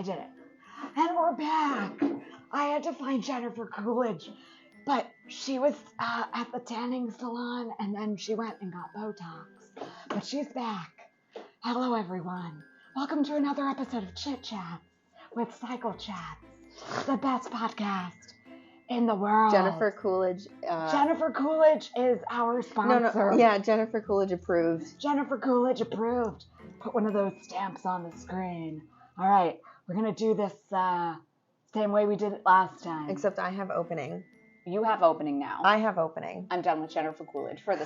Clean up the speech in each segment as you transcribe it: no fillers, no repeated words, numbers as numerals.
I did it. And we're back. I had to find Jennifer Coolidge, but she was at the tanning salon, and then she went and got Botox. But she's back. Hello, everyone. Welcome to another episode of Chit Chats with Cycle Chats, the best podcast in the world. Jennifer Coolidge. Jennifer Coolidge is our sponsor. No. Yeah, Jennifer Coolidge approved. Jennifer Coolidge approved. Put one of those stamps on the screen. All right, we're going to do this same way we did it last time. Except I have opening. You have opening now. I have opening. I'm done with Jennifer Coolidge for the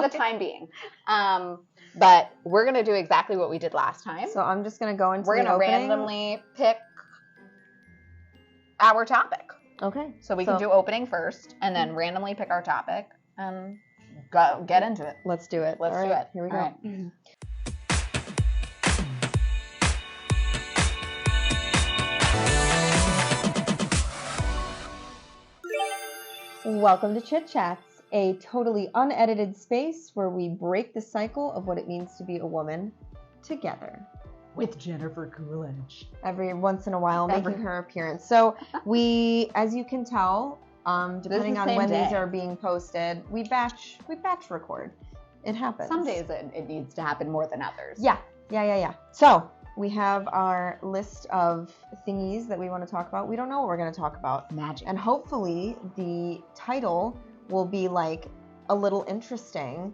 time being. But we're going to do exactly what we did last time. So I'm just going to go into We're the going to opening. randomly pick our topic. Okay. So we can do opening first and then randomly pick our topic and go get into it. Let's do it. Let's do it. Here we go. Right. Welcome to Chit Chats, a totally unedited space where we break the cycle of what it means to be a woman together. With Jennifer Coolidge. Every once in a while, making her appearance. So we, as you can tell, depending on when these are being posted, we batch record. It happens. Some days it needs to happen more than others. Yeah. So we have our list of thingies that we want to talk about. We don't know what we're going to talk about. Magic. And hopefully the title will be like a little interesting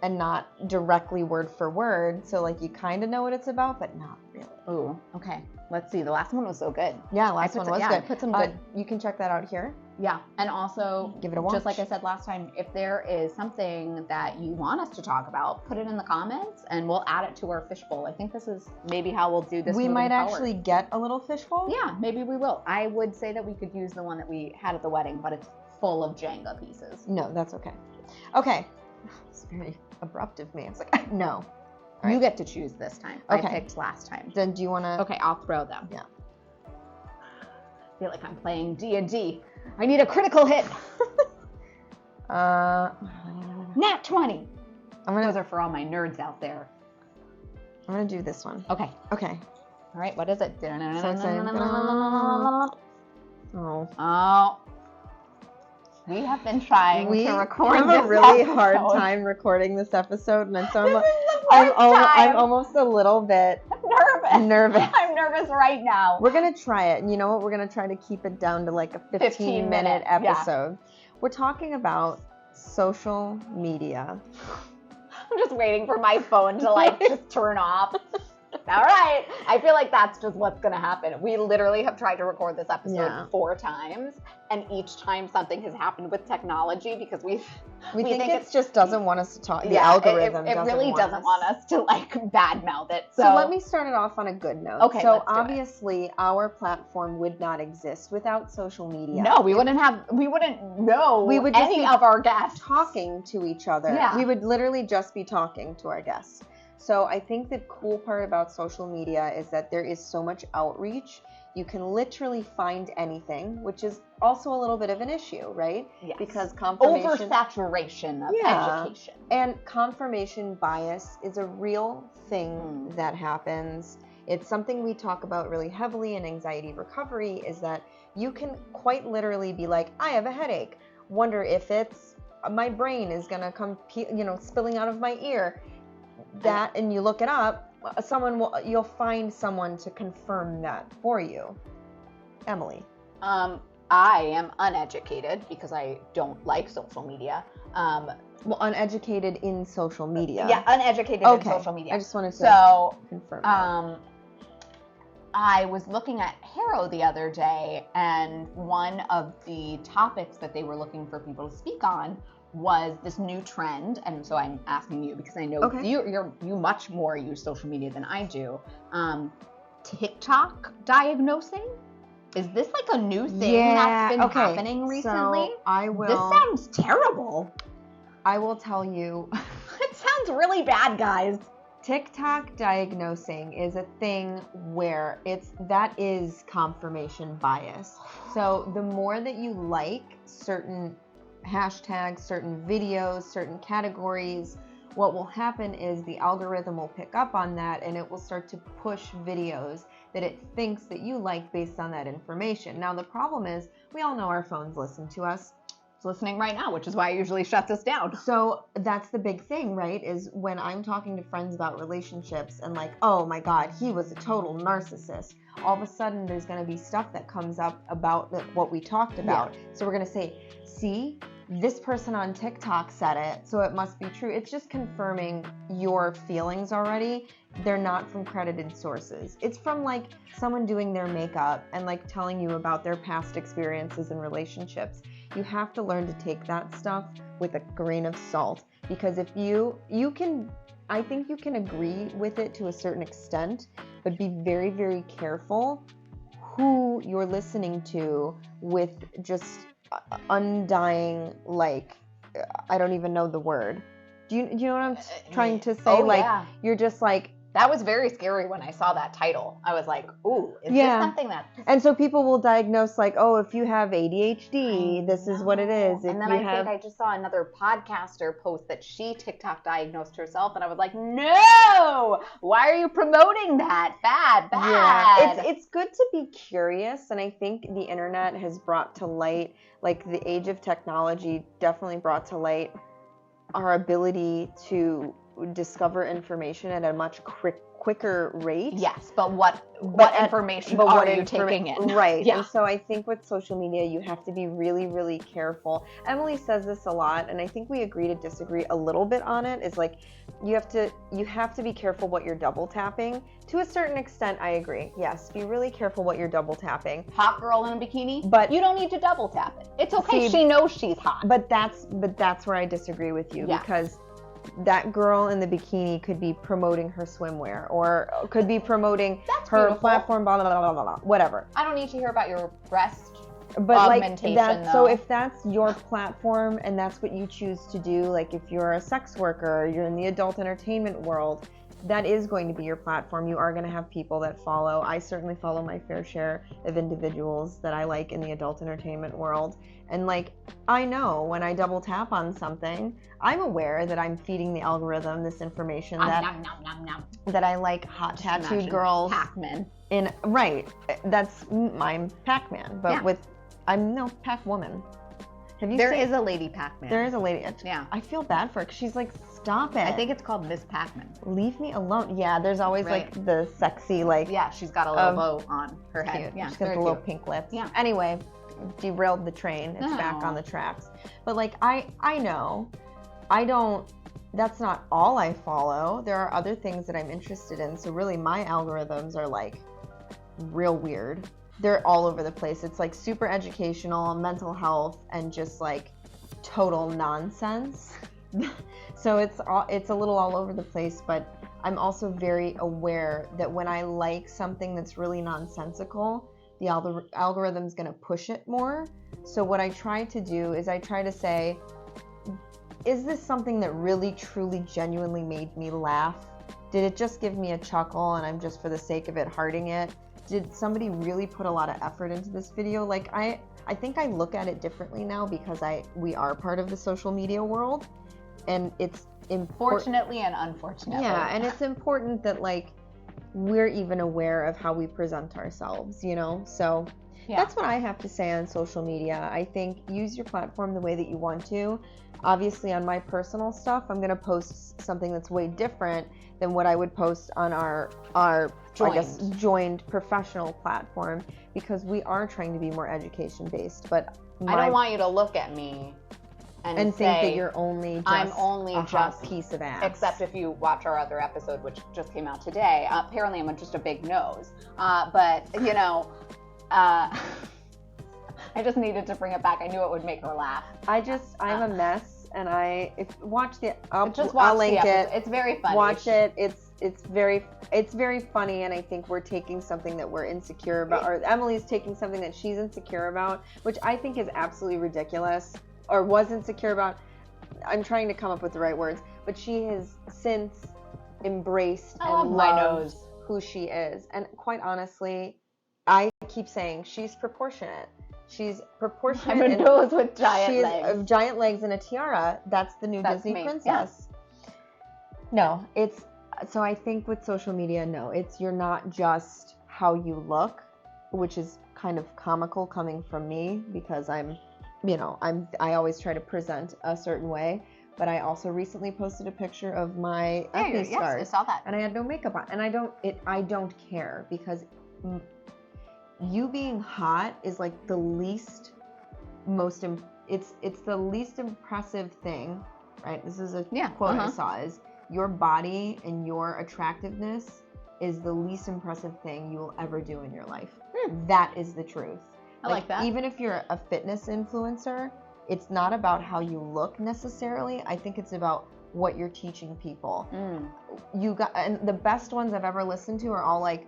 and not directly word for word. So like you kind of know what it's about, but not really. Ooh, okay. Let's see. The last one was so good. Yeah, last one was good. I put some good. You can check that out here. Yeah, and also give it a watch. Just like I said last time, if there is something that you want us to talk about, put it in the comments and we'll add it to our fishbowl. I think this is maybe how we'll do this. We might forward. actually get a little fishbowl. Yeah, maybe we will. I would say that we could use the one that we had at the wedding, but it's full of Jenga pieces. No, that's okay. Okay. It's very abrupt of me. It's like, no. Right. You get to choose this time. Okay. I picked last time. Then do you want to? Okay, I'll throw them. Yeah. I feel like I'm playing D&D. I need a critical hit. Nat 20. Those are for all my nerds out there. I'm going to do this one. Okay. Okay. All right, what is it? So excited. Oh. We have been trying to record this We have a really episode. hard time recording this episode, and I'm almost a little bit nervous. I'm nervous right now. We're going to try it, and you know what? We're going to try to keep it down to like a 15-minute episode. Yeah. We're talking about social media. I'm just waiting for my phone to just turn off. All right. I feel like that's just what's going to happen. We literally have tried to record this episode 4 times, and each time something has happened with technology because we think it just doesn't want us to talk. The yeah, algorithm it really doesn't want us to badmouth it. So let me start it off on a good note. Okay. So obviously our platform would not exist without social media. No, we wouldn't know any of our guests talking to each other. Yeah. We would literally just be talking to our guests. So I think the cool part about social media is that there is so much outreach. You can literally find anything, which is also a little bit of an issue, right? Yes. Because confirmation... Oversaturation of education. And confirmation bias is a real thing that happens. It's something we talk about really heavily in anxiety recovery, is that you can quite literally be like, I have a headache. Wonder if it's my brain is going to come, spilling out of my ear. That, and you look it up, you'll find someone to confirm that for you. Emily. I am uneducated because I don't like social media. Uneducated in social media. Yeah, uneducated in social media. I just wanted to confirm that. I was looking at Harrow the other day, and one of the topics that they were looking for people to speak on was this new trend, and so I'm asking you because I know you much more use social media than I do. TikTok diagnosing? Is this like a new thing that's been happening recently? So This sounds terrible. I will tell you. It sounds really bad, guys. TikTok diagnosing is a thing where that is confirmation bias. So the more that you like certain hashtags, certain videos, certain categories, what will happen is the algorithm will pick up on that and it will start to push videos that it thinks that you like based on that information. Now, the problem is we all know our phones listen to us. It's listening right now, which is why it usually shuts us down. So that's the big thing, right? Is when I'm talking to friends about relationships and like, oh my God, he was a total narcissist. All of a sudden, there's going to be stuff that comes up about what we talked about. Yeah. So we're going to say, see, this person on TikTok said it, so it must be true. It's just confirming your feelings already. They're not from credited sources. It's from like someone doing their makeup and like telling you about their past experiences in relationships. You have to learn to take that stuff with a grain of salt, because if you can, I think you can agree with it to a certain extent, but be very, very careful who you're listening to with just undying, like, I don't even know the word. Do you know what I'm trying to say? Oh, like, yeah. You're just like, that was very scary when I saw that title. I was like, ooh, is this something that... And so people will diagnose like, oh, if you have ADHD, this is what it is. And then think I just saw another podcaster post that she TikTok diagnosed herself. And I was like, no, why are you promoting that? Bad. Yeah, it's good to be curious. And I think the internet has brought to light, like the age of technology definitely brought to light our ability to discover information at a much quicker rate. Yes, but what information are you taking in? Right. Yeah. And so I think with social media, you have to be really, really careful. Emily says this a lot, and I think we agree to disagree a little bit on it. Is like you have to be careful what you're double tapping. To a certain extent, I agree. Yes, be really careful what you're double tapping. Hot girl in a bikini, but you don't need to double tap it. It's okay. She knows she's hot. But that's where I disagree with you, because that girl in the bikini could be promoting her swimwear or could be promoting her platform, blah, blah, blah, blah, blah, whatever. I don't need to hear about your breast augmentation, like that. So if that's your platform and that's what you choose to do, like if you're a sex worker, you're in the adult entertainment world, that is going to be your platform. You are going to have people that follow. I certainly follow my fair share of individuals that I like in the adult entertainment world. And like, I know when I double tap on something, I'm aware that I'm feeding the algorithm this information that I like hot tattooed girls. Pac-Man. Right. I'm Pac-Man, but I'm no Pac-Woman. There is a lady Pac-Man. There is a lady. Yeah. I feel bad for her because she's like, stop it. I think it's called Miss Pac-Man. Leave me alone. Yeah, there's always like the sexy, like. Yeah, she's got a little bow on her head. Cute. Yeah, she's got the little pink lips. Yeah. Anyway, derailed the train. It's back on the tracks. But like, I know, that's not all I follow. There are other things that I'm interested in. So really my algorithms are like real weird. They're all over the place. It's like super educational, mental health, and just like total nonsense. So it's a little all over the place, but I'm also very aware that when I like something that's really nonsensical, the algorithm's going to push it more. So what I try to do is I try to say, is this something that really, truly, genuinely made me laugh? Did it just give me a chuckle and I'm just for the sake of it hearting it? Did somebody really put a lot of effort into this video? Like I think I look at it differently now because we are part of the social media world, and it's important. Fortunately and unfortunately. Yeah, and it's important that like we're even aware of how we present ourselves, you know? So that's what I have to say on social media. I think use your platform the way that you want to. Obviously on my personal stuff, I'm going to post something that's way different than what I would post on our joined professional platform, because we are trying to be more education based. But I don't want you to look at me and think that you're only just hot piece of ass. Except if you watch our other episode, which just came out today. Apparently I'm just a big nose. But you know, I just needed to bring it back. I knew it would make her laugh. I'm a mess. And I'll link it. It's very funny. Watch it. It's very funny, and I think we're taking something that we're insecure about, or Emily's taking something that she's insecure about, which I think is absolutely ridiculous, or was insecure about. I'm trying to come up with the right words, but she has since embraced and loved who she is. And quite honestly, I keep saying she's proportionate. She's proportionate. I'm a nose with giant legs. Giant legs and a tiara. That's the new Disney princess. No, so I think with social media, no, you're not just how you look, which is kind of comical coming from me because I always try to present a certain way, but I also recently posted a picture of my acne scars. Yes, I saw that. And I had no makeup on, and I don't care because you being hot is like the least it's the least impressive thing, right? This is a quote I saw is your body and your attractiveness is the least impressive thing you will ever do in your life. That is the truth. I like that. Even if you're a fitness influencer, it's not about how you look necessarily. I think it's about what you're teaching people. And the best ones I've ever listened to are all like,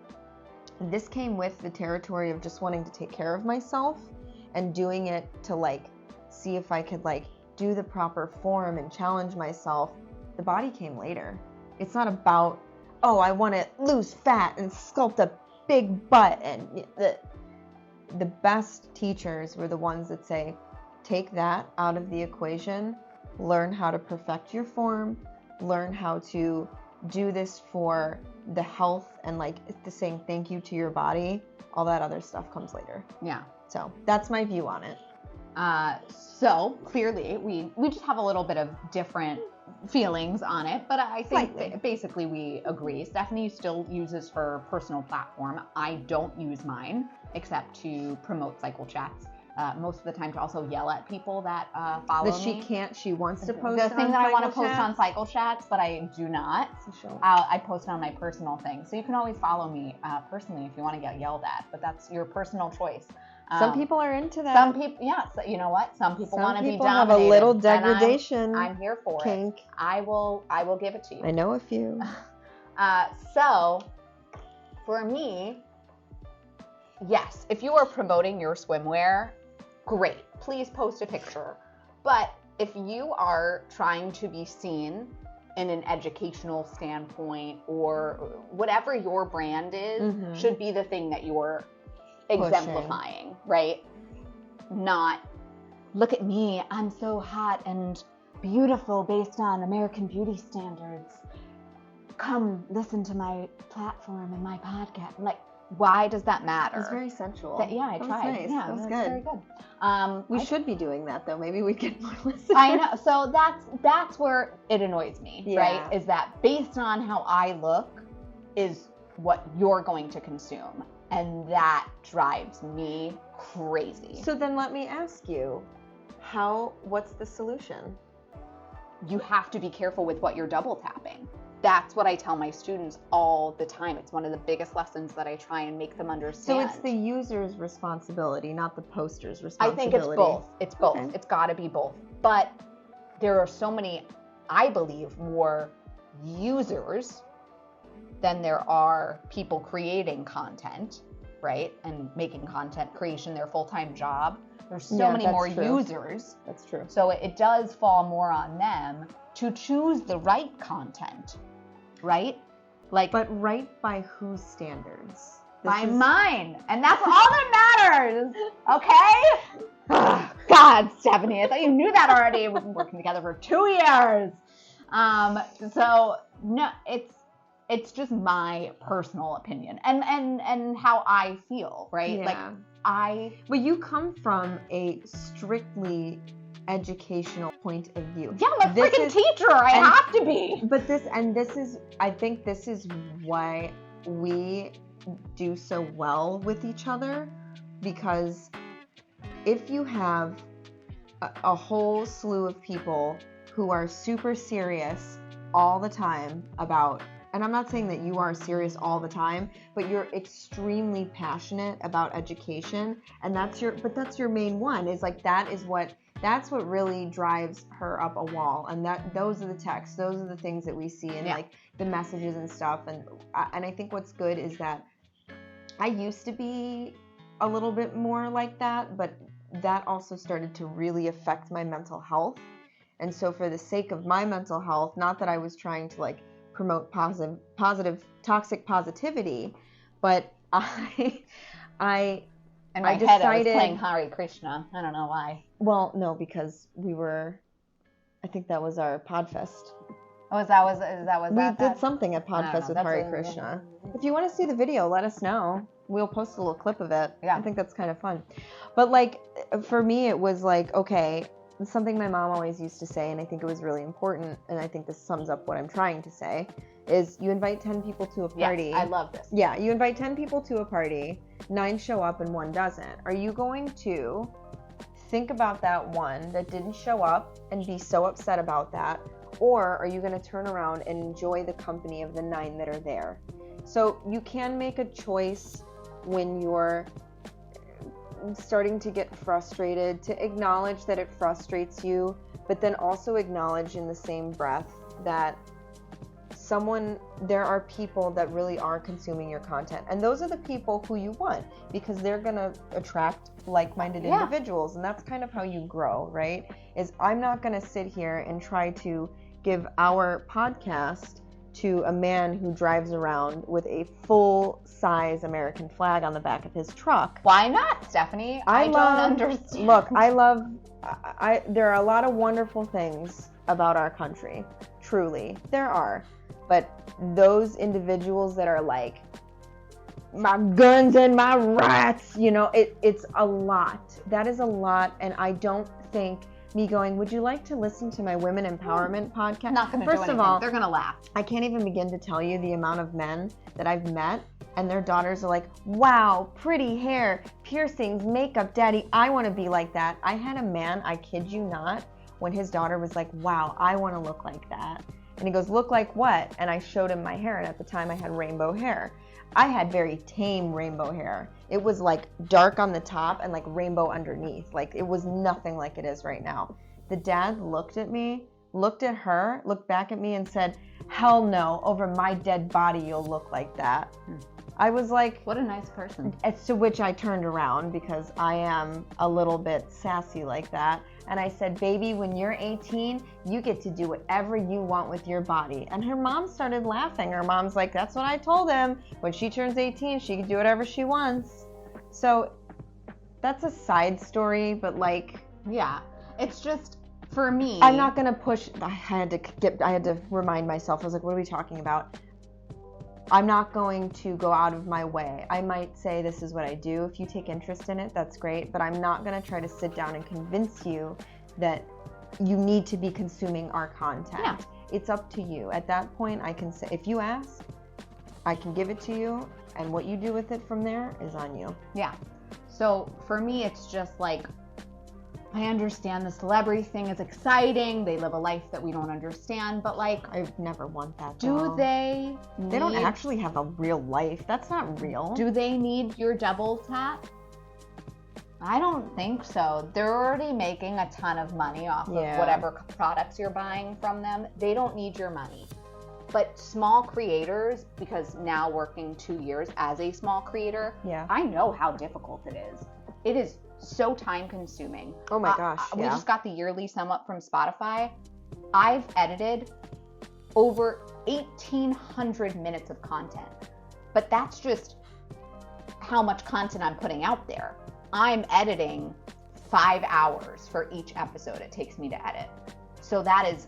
this came with the territory of just wanting to take care of myself and doing it to like see if I could like do the proper form and challenge myself. The body came later. It's not about, oh, I want to lose fat and sculpt a big butt. And the best teachers were the ones that say, take that out of the equation, learn how to perfect your form, learn how to do this for the health and like the saying thank you to your body. All that other stuff comes later. Yeah. So that's my view on it. So clearly we just have a little bit of different feelings on it, but I think basically we agree. Stephanie still uses her personal platform. I don't use mine except to promote Cycle Chats. Most of the time to also yell at people that follow me. She wants to post the thing on that I want to Cycle post Chats? on Cycle Chats, but I do not. I post on my personal thing. So you can always follow me personally if you want to get yelled at, but that's your personal choice. Some people are into that. Some people, so you know what? Some people want to be dominated. Some people have a little degradation. I'm here for kink. it. I will give it to you. I know a few. So for me, yes, if you are promoting your swimwear, great. Please post a picture. But if you are trying to be seen in an educational standpoint or whatever your brand is, should be the thing that you're exemplifying, right? Not, look at me, I'm so hot and beautiful based on American beauty standards. Come listen to my platform and my podcast. Like, why does that matter? It's very sensual. I tried. Nice. Yeah, that was very good. We should be doing that though. Maybe we'd get more listeners. I know. So that's where it annoys me, right? Is that based on how I look is what you're going to consume. And that drives me crazy. So then let me ask you, what's the solution? You have to be careful with what you're double tapping. That's what I tell my students all the time. It's one of the biggest lessons that I try and make them understand. So it's the user's responsibility, not the poster's responsibility. I think it's both. It's both. Okay. It's got to be both. But there are so many, I believe, more users than there are people creating content, right? And making content creation their full-time job. There's so many more users. That's true. So it does fall more on them to choose the right content, right? But right by whose standards? By mine. And that's all that matters. Okay? Oh, God, Stephanie, I thought you knew that already. We've been working together for 2 years. So no, it's just my personal opinion and how I feel, right? Yeah. Like But you come from a strictly educational point of view. Yeah, I'm a freaking teacher. I have to be. But I think this is why we do so well with each other, because if you have a whole slew of people who are super serious all the time about, and I'm not saying that you are serious all the time, but you're extremely passionate about education, and that's your main one, is like that's what really drives her up a wall, and those are the texts, those are the things that we see, and like the messages and stuff, and I think what's good is that I used to be a little bit more like that, but that also started to really affect my mental health, and so for the sake of my mental health, not that I was trying to like promote positive toxic positivity, but I in my head I was playing Hare Krishna. I don't know why. Well, no, because I think that was our Podfest Oh, is that We did something at I don't Podfest know. with That's Hare a- Krishna. If you want to see the video, let us know. We'll post a little clip of it. Yeah. I think that's kind of fun. But like, for me, it was like, okay, something my mom always used to say, and I think it was really important, and I think this sums up what I'm trying to say, is you invite 10 people to a party. Yes, I love this. Yeah, you invite 10 people to a party, 9 show up and 1 doesn't. Are you going to think about that one that didn't show up and be so upset about that? Or are you going to turn around and enjoy the company of the 9 that are there? So you can make a choice when you're starting to get frustrated to acknowledge that it frustrates you, but then also acknowledge in the same breath that there are people that really are consuming your content, and those are the people who you want, because they're going to attract like-minded individuals, and that's kind of how you grow, right? Is I'm not going to sit here and try to give our podcast to a man who drives around with a full-size American flag on the back of his truck. Why not, Stephanie? I don't understand. Look, there are a lot of wonderful things about our country. Truly, there are. But those individuals that are like, my guns and my rights, it's a lot. That is a lot, and I don't think me going, would you like to listen to my women empowerment podcast? Not going to do anything. First of all, they're going to laugh. I can't even begin to tell you the amount of men that I've met, and their daughters are like, wow, pretty hair, piercings, makeup, daddy, I want to be like that. I had a man, I kid you not, when his daughter was like, wow, I want to look like that. And he goes, look like what? And I showed him my hair, and at the time I had rainbow hair. I had very tame rainbow hair. It was like dark on the top and like rainbow underneath. Like it was nothing like it is right now. The dad looked at me, looked at her, looked back at me and said, hell no, over my dead body you'll look like that. I was like, what a nice person. To which I turned around, because I am a little bit sassy like that. And I said, baby, when you're 18, you get to do whatever you want with your body. And her mom started laughing. Her mom's like, that's what I told him. When she turns 18, she can do whatever she wants. So that's a side story, but like, yeah, it's just, for me, I'm not going to push. I had to remind myself. I was like, what are we talking about? I'm not going to go out of my way. I might say this is what I do. If you take interest in it, that's great. But I'm not going to try to sit down and convince you that you need to be consuming our content. Yeah. It's up to you. At that point, I can say, if you ask, I can give it to you. And what you do with it from there is on you. Yeah. So for me, it's just like, I understand the celebrity thing is exciting. They live a life that we don't understand, but like, I never want that. Do they? They don't actually have a real life. That's not real. Do they need your double tap? I don't think so. They're already making a ton of money off of whatever products you're buying from them. They don't need your money. But small creators, because now working 2 years as a small creator, I know how difficult it is. It is so time consuming. Oh my gosh. We just got the yearly sum up from Spotify. I've edited over 1,800 minutes of content, but that's just how much content I'm putting out there. I'm editing 5 hours for each episode it takes me to edit. So that is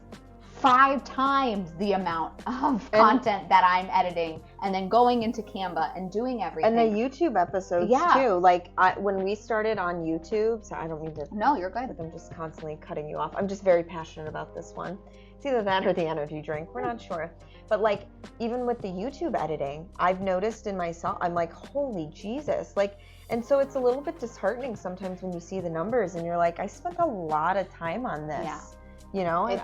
5 times the amount of content that I'm editing, and then going into Canva and doing everything. And the YouTube episodes too. Like when we started on YouTube, so I don't mean to. No, you're good. I'm just constantly cutting you off. I'm just very passionate about this one. It's either that or the energy drink. We're not sure. But like, even with the YouTube editing, I've noticed in myself, I'm like, holy Jesus. Like, and so it's a little bit disheartening sometimes when you see the numbers and you're like, I spent a lot of time on this. Yeah. You know?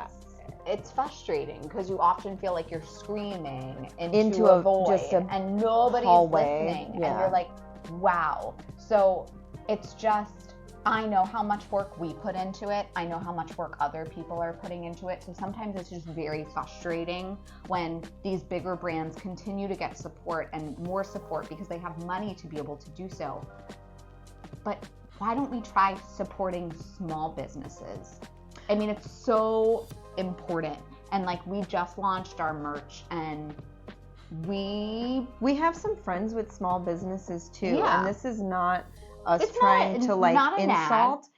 It's frustrating because you often feel like you're screaming into a void and nobody's listening. And you're like, wow. So it's just, I know how much work we put into it. I know how much work other people are putting into it. So sometimes it's just very frustrating when these bigger brands continue to get support and more support because they have money to be able to do so. But why don't we try supporting small businesses? I mean, it's so important. And like, we just launched our merch, and we have some friends with small businesses too. Yeah. And this is not us trying to like insult.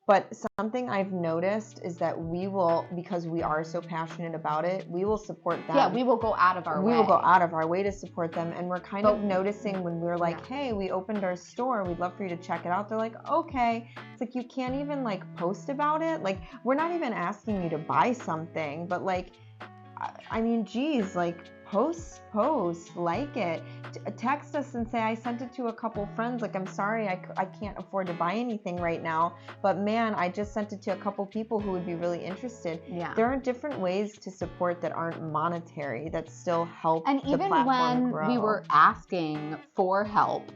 But something I've noticed is that we will, because we are so passionate about it, we will support them. Yeah, we will go out of our way. We will go out of our way to support them. And we're kind of noticing when we're like, hey, we opened our store. We'd love for you to check it out. They're like, okay. It's like, you can't even like post about it. Like, we're not even asking you to buy something, but like, I mean, geez, like post, like it. Text us and say, I sent it to a couple friends. Like, I'm sorry, I can't afford to buy anything right now. But man, I just sent it to a couple people who would be really interested. Yeah. There are different ways to support that aren't monetary that still help And the even platform when grow. we were asking for help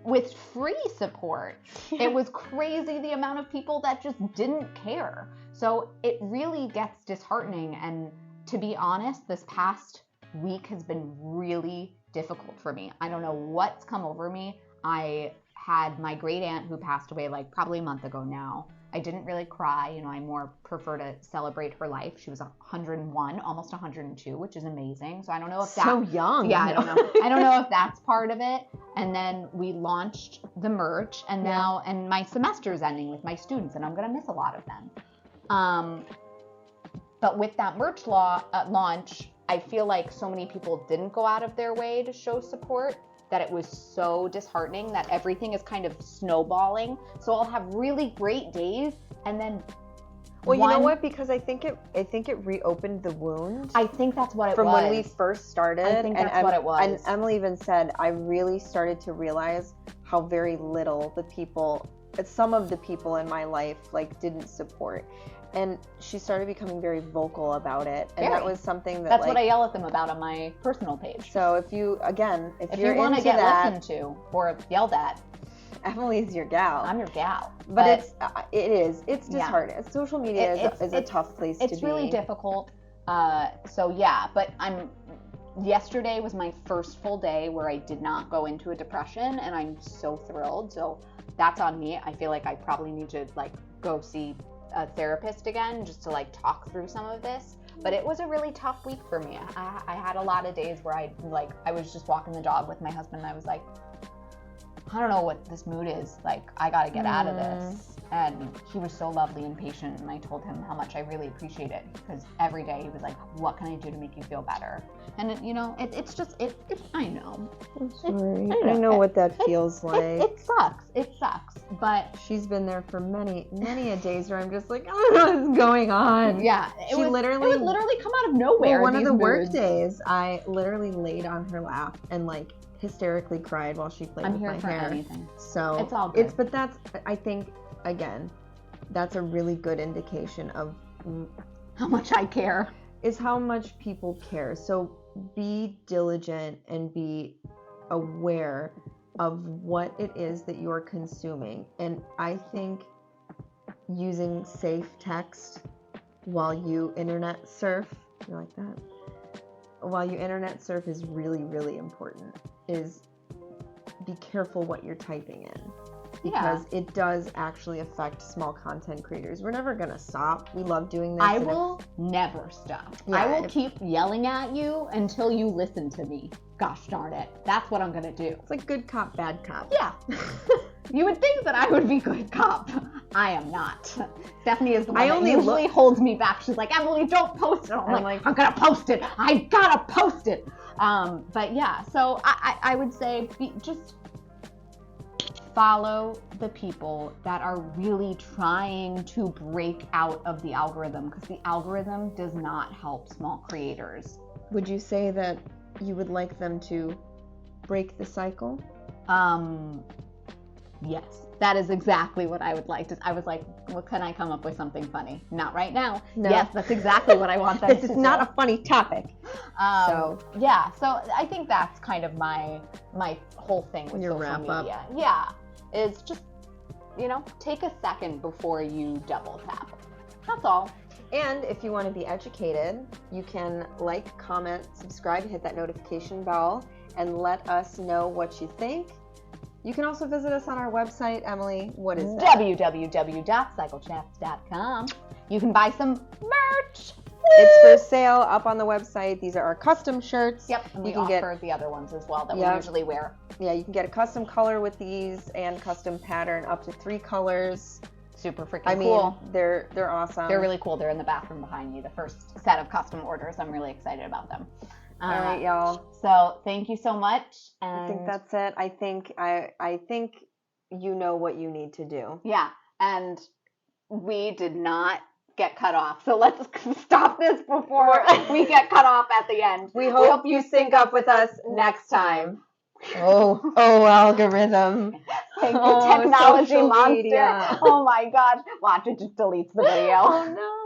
with free support, it was crazy the amount of people that just didn't care. So it really gets disheartening. And to be honest, this past week has been really difficult for me. I don't know what's come over me. I had my great aunt who passed away like probably a month ago now. I didn't really cry. You know, I more prefer to celebrate her life. She was 101, almost 102, which is amazing. So I don't know if so young. Yeah, I don't know. I don't know if that's part of it. And then we launched the merch, and now, and my semester's ending with my students, and I'm gonna miss a lot of them. But with that merch launch, I feel like so many people didn't go out of their way to show support that it was so disheartening that everything is kind of snowballing. So I'll have really great days, and then you know what? Because I think it reopened the wound. I think that's what it was. From when we first started. I think that's what it was. And Emily even said, I really started to realize how very little some of the people in my life like didn't support. And she started becoming very vocal about it. And that was something that's what I yell at them about on my personal page. So if you want to get listened to or yelled at, Emily's your gal. I'm your gal. But it's disheartening. Social media is a tough place to be. It's really difficult. But yesterday was my first full day where I did not go into a depression, and I'm so thrilled. So that's on me. I feel like I probably need to like go see a therapist again just to like talk through some of this. But it was a really tough week for me. I had a lot of days where I was just walking the dog with my husband, and I was like, I don't know what this mood is. Like, I gotta get out of this. And he was so lovely and patient, and I told him how much I really appreciate it, because every day he was like, what can I do to make you feel better? And I know. I'm sorry. I know what that feels like. It sucks. But she's been there for many a days where I'm just like, I don't know what's going on. Yeah. It would literally come out of nowhere. Well, one of the work days, I literally laid on her lap and like hysterically cried while she played with my hair. I'm here for anything. So it's all good. But that's, I think, again, that's a really good indication of how much I care. Is how much people care. So be diligent and be aware of what it is that you're consuming. And I think using safe text while you internet surf, you like that? While you internet surf is really, really important. Is be careful what you're typing in. Because it does actually affect small content creators. We're never going to stop. We love doing this. I will never stop. Yeah, I will keep yelling at you until you listen to me. Gosh darn it. That's what I'm going to do. It's like good cop, bad cop. Yeah. You would think that I would be good cop. I am not. Stephanie is the one that usually holds me back. She's like, Emily, don't post it. I'm like, I'm going to post it. I got to post it. But yeah, so I would say just follow the people that are really trying to break out of the algorithm, because the algorithm does not help small creators. Would you say that you would like them to break the cycle? Yes, that is exactly what I would like to. I was like, well, can I come up with something funny? Not right now. No. Yes, that's exactly what I want them to do. This is not a funny topic. So I think that's kind of my whole thing with your social wrap media. up. Yeah, is just, take a second before you double tap. That's all. And if you want to be educated, you can like, comment, subscribe, hit that notification bell, and let us know what you think. You can also visit us on our website, Emily. What is that? www.cyclechats.com. You can buy some merch. It's for sale up on the website. These are our custom shirts. Yep, and we offer the other ones as well that we usually wear. Yeah, you can get a custom color with these and custom pattern up to 3 colors. super freaking I mean, cool. they're awesome. They're really cool. They're in the bathroom behind you. The first set of custom orders. I'm really excited about them. All right, y'all. So thank you so much. And I think that's it. I think you know what you need to do. yeah. And we did not get cut off. So let's stop this before we get cut off at the end. We hope you sync up with us next time. Oh, algorithm. Thank you, technology social monster. media. Oh my gosh. Watch, it just deletes the video. Oh no.